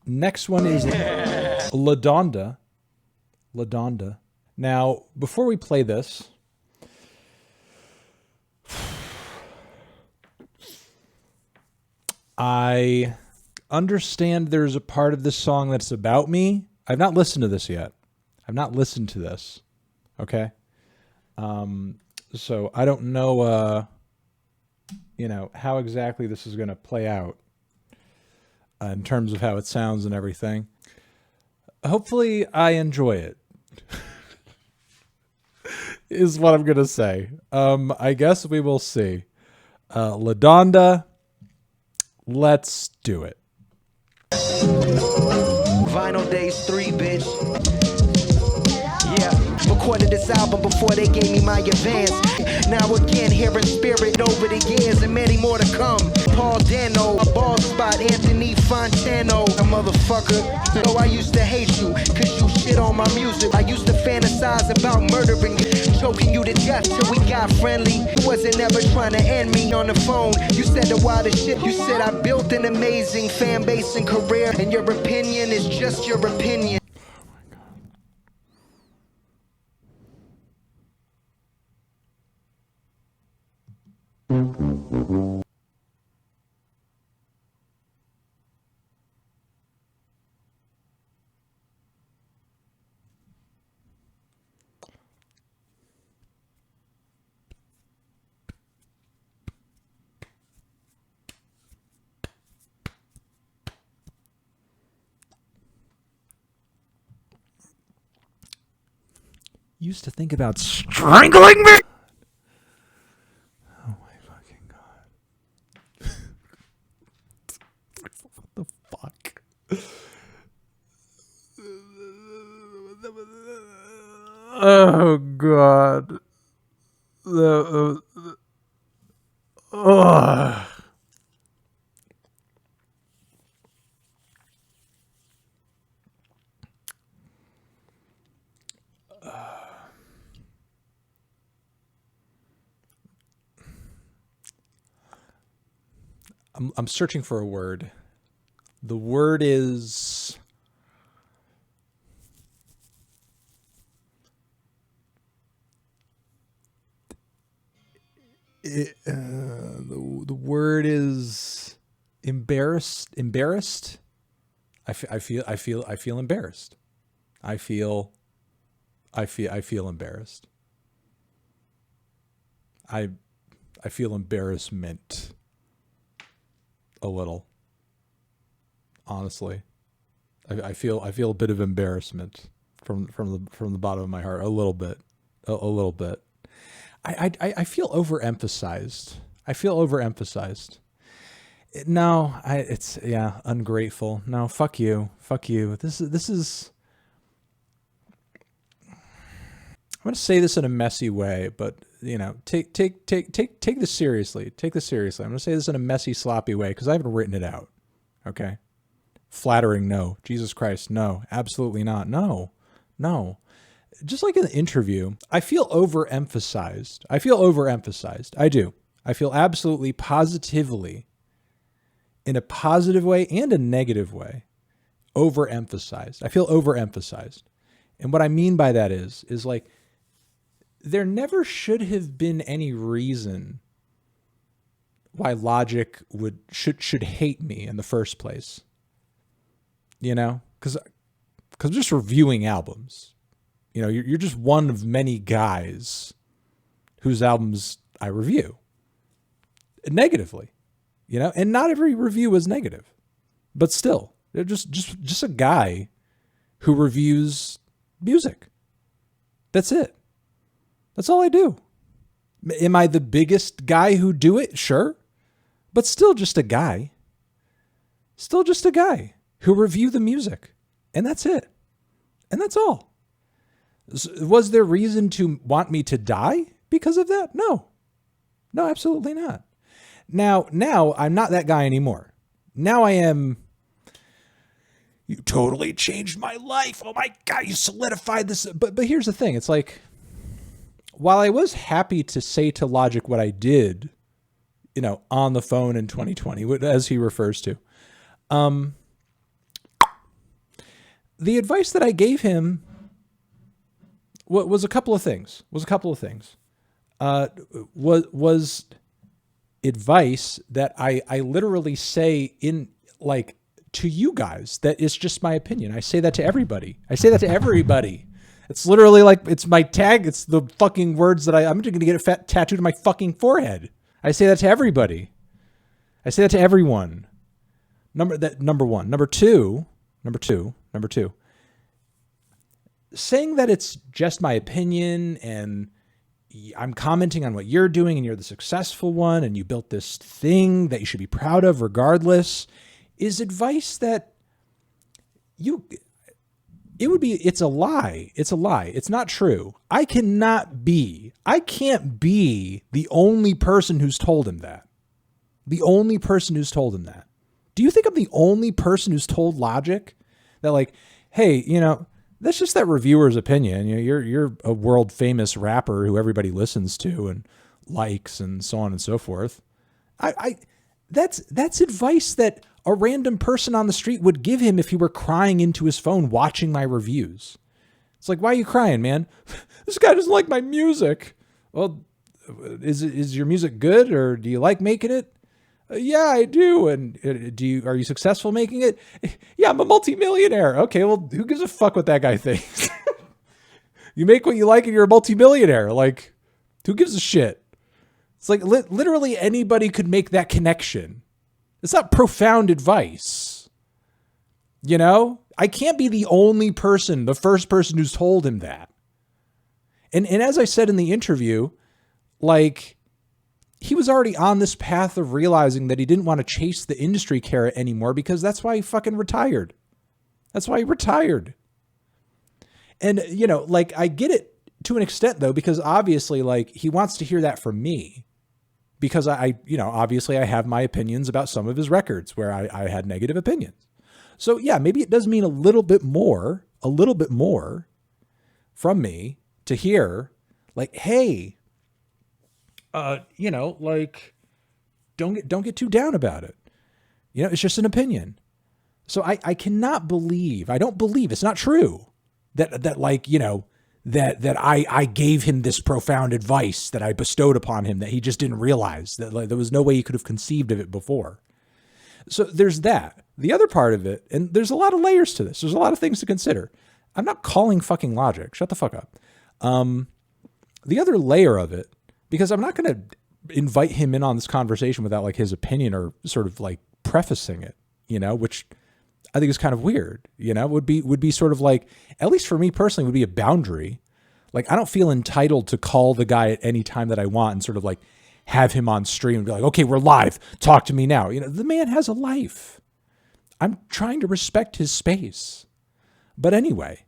Next one is LaDonda. LaDonda. Now, before we play this, I understand there's a part of this song that's about me. I've not listened to this yet. I've not listened to this. Okay. So I don't know, how exactly this is going to play out in terms of how it sounds and everything. Hopefully I enjoy it. Is what I'm going to say. I guess we will see. LaDonda, let's do it. Vinyl Days 3, bitch. Yeah, recorded this album before they gave me my advance. Now again, hearing spirit over the years and many more to come. Paul Dano, a ball spot, Anthony Fontano, a motherfucker. Oh, I used to hate you, cause you shit on my music. I used to fantasize about murdering you, choking you to death till we got friendly. You wasn't ever trying to end me on the phone. You said the wildest shit. You said I built an amazing fan base and career, and your opinion is just your opinion. Used to think about strangling me. Oh my fucking god. What the fuck? Oh god. Ugh. I'm searching for a word. The word is the word is embarrassed. Embarrassed. I feel embarrassed. I feel embarrassed. I feel embarrassment a little. Honestly, I feel a bit of embarrassment from the bottom of my heart. A little bit. A little bit. I feel overemphasized. I feel overemphasized. No, it's ungrateful. No, fuck you. Fuck you. This is I'm going to say this in a messy way, but take this seriously. Take this seriously. I'm going to say this in a messy, sloppy way because I haven't written it out. Okay? Flattering, no. Jesus Christ, no. Absolutely not. No. Just like in the interview, I feel overemphasized. I do. I feel absolutely positively, in a positive way and a negative way, overemphasized. I feel overemphasized. And what I mean by that is like, there never should have been any reason why Logic should hate me in the first place. Because I'm just reviewing albums. You're just one of many guys whose albums I review negatively. And not every review is negative, but still, they're just a guy who reviews music. That's it. That's all I do. Am I the biggest guy who do it? Sure. But still just a guy. Still just a guy who review the music. And that's it. And that's all. Was there reason to want me to die because of that? No. No, absolutely not. Now I'm not that guy anymore. Now I am... You totally changed my life. Oh my God, you solidified this. But here's the thing. It's like, while I was happy to say to Logic what I did, on the phone in 2020, as he refers to. The advice that I gave him was a couple of things. Was advice that I literally say in like to you guys that it's just my opinion. I say that to everybody. It's literally like it's my tag. It's the fucking words that I'm just gonna get it tattooed on my fucking forehead. I say that to everybody. I say that to everyone. Number one. Number two. Saying that it's just my opinion and I'm commenting on what you're doing and you're the successful one and you built this thing that you should be proud of regardless is advice that it's a lie. It's a lie. It's not true. I can't be the only person who's told him that. The only person who's told him that. Do you think I'm the only person who's told Logic that like, hey, that's just that reviewer's opinion. You're a world famous rapper who everybody listens to and likes and so on and so forth. That's advice that a random person on the street would give him if he were crying into his phone watching my reviews. It's like, why are you crying, man? This guy doesn't like my music. Well, is your music good or do you like making it? Yeah, I do. And are you successful making it? Yeah, I'm a multimillionaire. Okay, well, who gives a fuck what that guy thinks? You make what you like and you're a multimillionaire. Like, who gives a shit? It's like literally anybody could make that connection. It's not profound advice. I can't be the only person, the first person who's told him that. And as I said in the interview, like, he was already on this path of realizing that he didn't want to chase the industry carrot anymore because that's why he fucking retired. That's why he retired. And, like, I get it to an extent, though, because obviously, like, he wants to hear that from me because obviously I have my opinions about some of his records where I had negative opinions. So, yeah, maybe it does mean a little bit more from me to hear, like, hey, like, don't get too down about it. It's just an opinion. So I don't believe, it's not true that like, that I gave him this profound advice that I bestowed upon him that he just didn't realize that like, there was no way he could have conceived of it before. So there's that. The other part of it, and there's a lot of layers to this. There's a lot of things to consider. I'm not calling fucking Logic. Shut the fuck up. The other layer of it, because I'm not going to invite him in on this conversation without like his opinion or sort of like prefacing it, which I think is kind of weird, would be sort of like, at least for me personally, would be a boundary. Like, I don't feel entitled to call the guy at any time that I want and sort of like have him on stream and be like, okay, we're live. Talk to me now. The man has a life. I'm trying to respect his space. But anyway,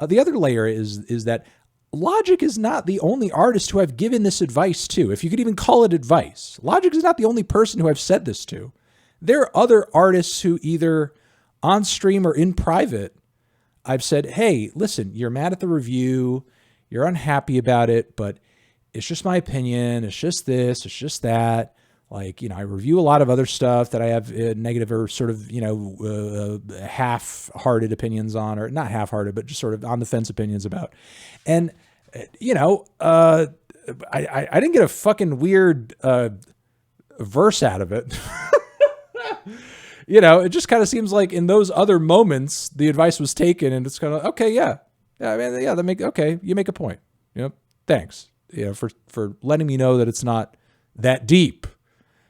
the other layer is that Logic is not the only artist who I've given this advice to, if you could even call it advice. Logic is not the only person who I've said this to. There are other artists who either on stream or in private, I've said, hey, listen, you're mad at the review, you're unhappy about it, but it's just my opinion, it's just this, it's just that. Like, I review a lot of other stuff that I have negative or sort of, half-hearted opinions on, or not half-hearted, but just sort of on the fence opinions about. And, I didn't get a fucking weird verse out of it. It just kind of seems like in those other moments, the advice was taken and it's kind of, okay, yeah. I mean, yeah, you make a point. Thanks, for letting me know that it's not that deep.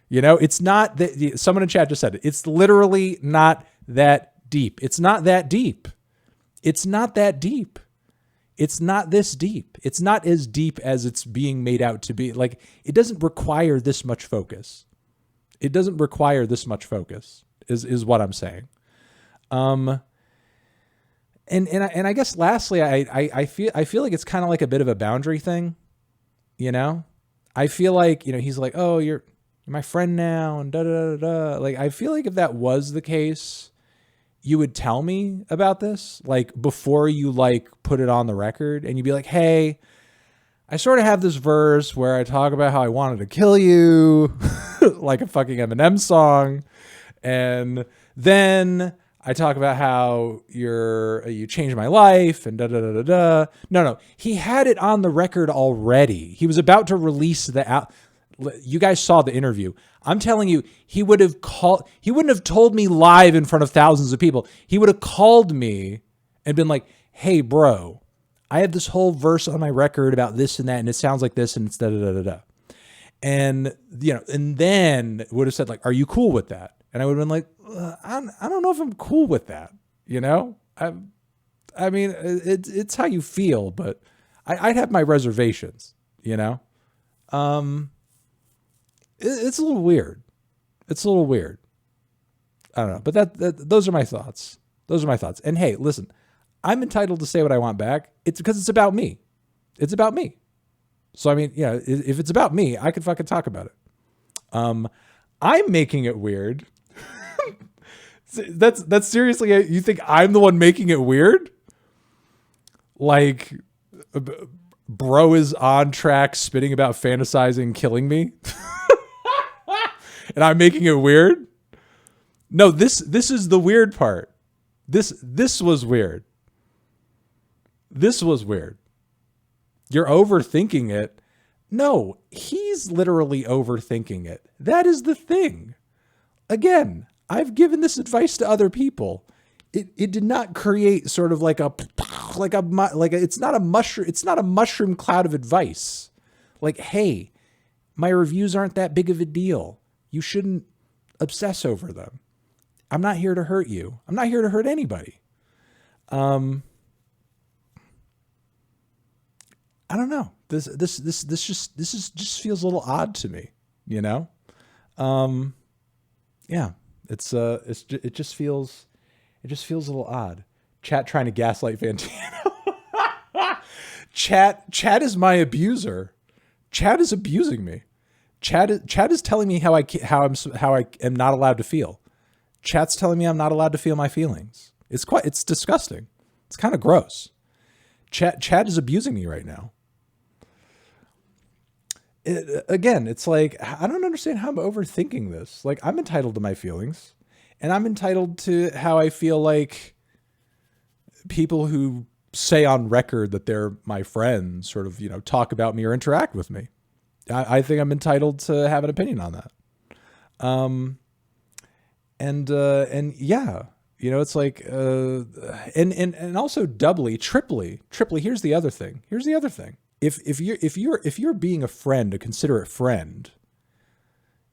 It's not that someone in chat just said it. It's literally not that deep. It's not that deep. It's not that deep. It's not this deep. It's not as deep as it's being made out to be. Like, it doesn't require this much focus. It doesn't require this much focus is what I'm saying. And I guess lastly, I feel like it's kind of like a bit of a boundary thing. I feel like, he's like, oh, you're my friend now and da da da da. Like, I feel like if that was the case, you would tell me about this, like before you like put it on the record, and you'd be like, hey, I sort of have this verse where I talk about how I wanted to kill you. like a fucking Eminem song. And then I talk about how you changed my life and da da da da da. No, he had it on the record already. He was about to release you guys saw the interview. I'm telling you, he wouldn't have told me live in front of thousands of people. He would have called me and been like, "Hey, bro, I have this whole verse on my record about this and that, and it sounds like this, and it's da da da da da." And and then would have said like, "Are you cool with that?" And I would have been like, I don't know if I'm cool with that. I mean, it's how you feel, but I'd have my reservations. It's a little weird. It's a little weird. I don't know, but those are my thoughts. Those are my thoughts. And hey, listen, I'm entitled to say what I want back. It's because it's about me. It's about me. So I mean, if it's about me, I could fucking talk about it. I'm making it weird. That's seriously, you think I'm the one making it weird? Like, bro is on track spitting about fantasizing killing me, and I'm making it weird. No, this is the weird part. This was weird. This was weird. You're overthinking it. No, he's literally overthinking it. That is the thing. Again, I've given this advice to other people. It did not create sort of it's not a mushroom cloud of advice. Like, hey, my reviews aren't that big of a deal. You shouldn't obsess over them. I'm not here to hurt you. I'm not here to hurt anybody. I don't know. This just feels a little odd to me, Yeah. It just feels a little odd. Chat trying to gaslight Fantino. Chat is my abuser. Chat is abusing me. Chat is telling me how I am not allowed to feel. Chat's telling me I'm not allowed to feel my feelings. It's disgusting. It's kind of gross. Chat is abusing me right now. Again, it's like, I don't understand how I'm overthinking this. Like, I'm entitled to my feelings, and I'm entitled to how I feel like people who say on record that they're my friends sort of, talk about me or interact with me. I think I'm entitled to have an opinion on that. And yeah, it's like, and also triply, here's the other thing. If you're being a friend, a considerate friend,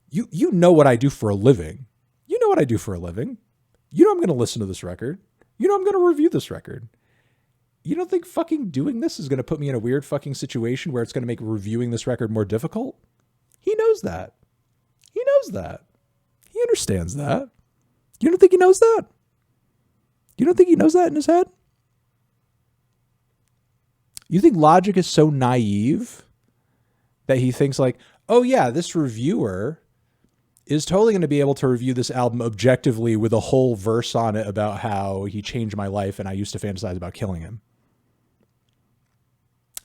you know what I do for a living. You know what I do for a living. I'm going to listen to this record. I'm going to review this record. You don't think fucking doing this is going to put me in a weird fucking situation where it's going to make reviewing this record more difficult? He knows that. He knows that. He understands that. You don't think he knows that? You don't think he knows that in his head? You think Logic is so naive that he thinks like, oh yeah, this reviewer is totally going to be able to review this album objectively with a whole verse on it about how he changed my life and I used to fantasize about killing him.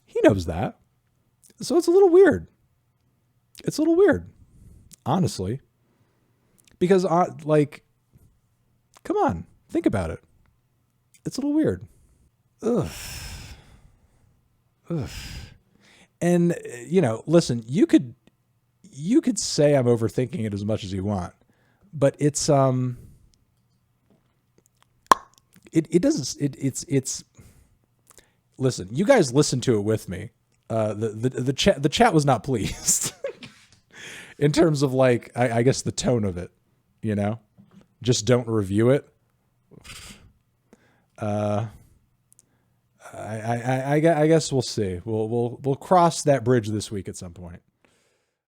He knows that. So it's a little weird. It's a little weird, honestly. Because, come on, think about it. It's a little weird. Ugh. And, listen, you could say I'm overthinking it as much as you want, but it's listen, you guys listen to it with me. The chat was not pleased in terms of I guess the tone of it, just don't review it. I guess we'll see. We'll cross that bridge this week at some point.